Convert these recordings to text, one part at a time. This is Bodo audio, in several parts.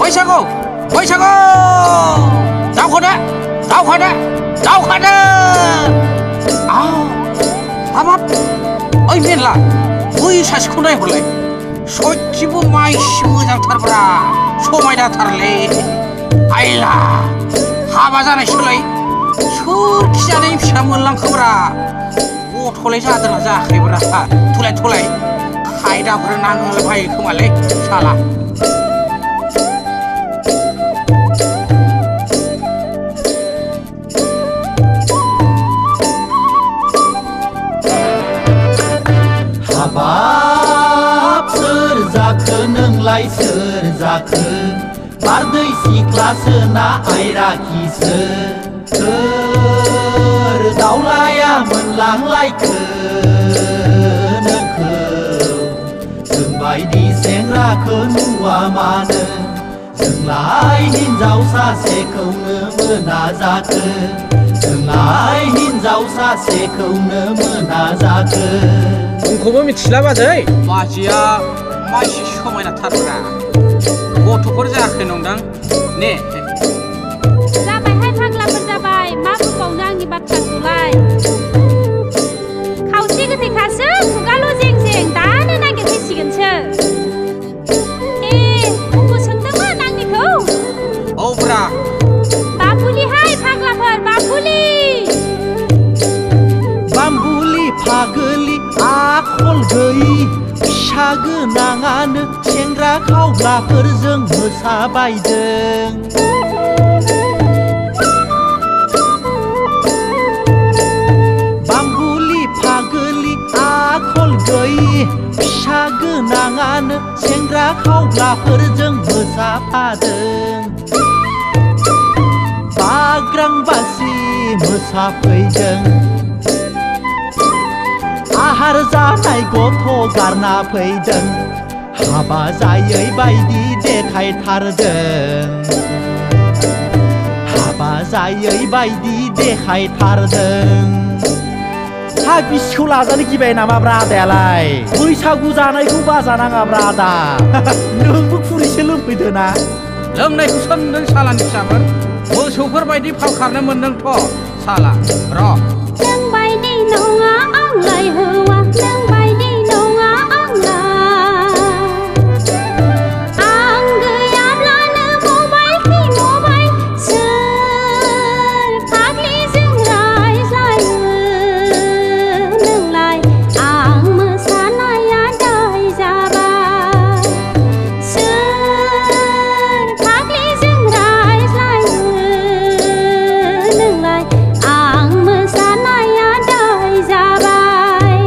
बैसागु बैसागु दावखादो दावखादो दावखादो हाबाब ओइ मेरला बै सासेखौ नायहरलाय सयथिबो माइसि मोजांथारब्रा समायनाथारलै आइला हाबा जानायसोलाय सोरखि जानायनि फिसा मोनलांखोब्रा गथ'लाय जादोंना जायाखैब्रा थुलाय थुलाय खायदाफोर नांगोल बायो खोमालै साला हाबाब सोर जाखो नोंलाय सोर जाखो बारदै सिख्लासो ना आइराखिसो सोर दावलाया मोनलांलायखो नोंखौ जोंबायदि सेंग्राखौ नुवा मानो जोंलाय हिनजाव सासेखौनो मोना जाखो जोंलाय हिनजाव सासेखौनो मोना जाखो मुंखौबो मिथिला बाजै बाजैया मानसि समायनाथारब्रा गथ'फोर जायाखै नंदां ने जाबायहाय फाग्लाफोर जाबाय मा बुंबावनो आंनि बाथ्राखौलाय खावसे गोथैखासो खुगाल' जें जें दानो नागिरफैसिगोनसो उनखौ सोंदोंमोन आंनिखौ औब्रा बाबुलिहाय फाग्लाफोर बाबुलि बाम्बुलि फागोलि आखल गैयि फिसा गोनाङानो सेंग्रा खावब्लाफोरजों मोसाबायदों बाम्बुलि फागोलि आखल गैयि फिसा गोनाङानो सेंग्रा खावब्लाफोरजों मोसाफादों बाग्रांबासि मोसाफैदों आहार जानाय गथ' गारना फैदों हाबा जायै बायदि देखायथारदों हाबा जायै बायदि देखायथारदों हा बिसिखौ लाजानो गिबाय नामाब्रा आदायालाय बैसागु जानायखौ बाजानाङाब्रा आदा नोंबो खुरैसो लोंफैदो ना लोंनायखौ सोंदों सालानि फिसाफोर मोसौफोर बायदि फाव खारनो मोनदोंथ' साला र' नोंबायदि नङा आंलाय हौवा नोंबायदि नङा आं गैयाब्लानो मबाइलखि मबाइल सोर फाग्लिजों रायज्लायो नोंलाय आं मोसानाया दाय जाबाय सोर फाग्लिजों रायज्लायो नोंलाय आं मोसानाया दाय जाबाय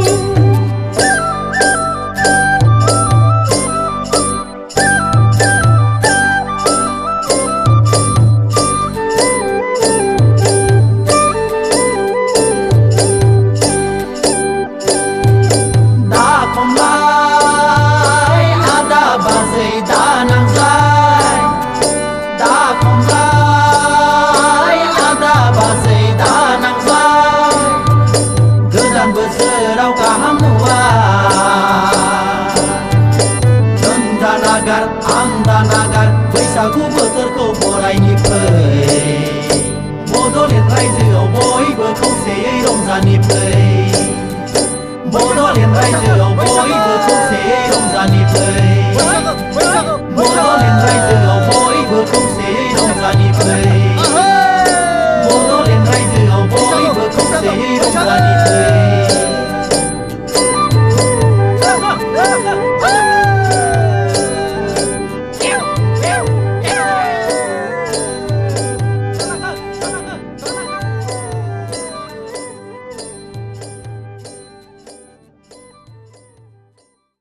दा खमलाय आदा बाजै दा नांज्लाय दा खमलाय आदा बाजै दा नांज्लाय गोदान बोसोराव गाहाम नुवा नों दा नागार आं दा नागार बैसागु बोथोरखौ बरायनि फै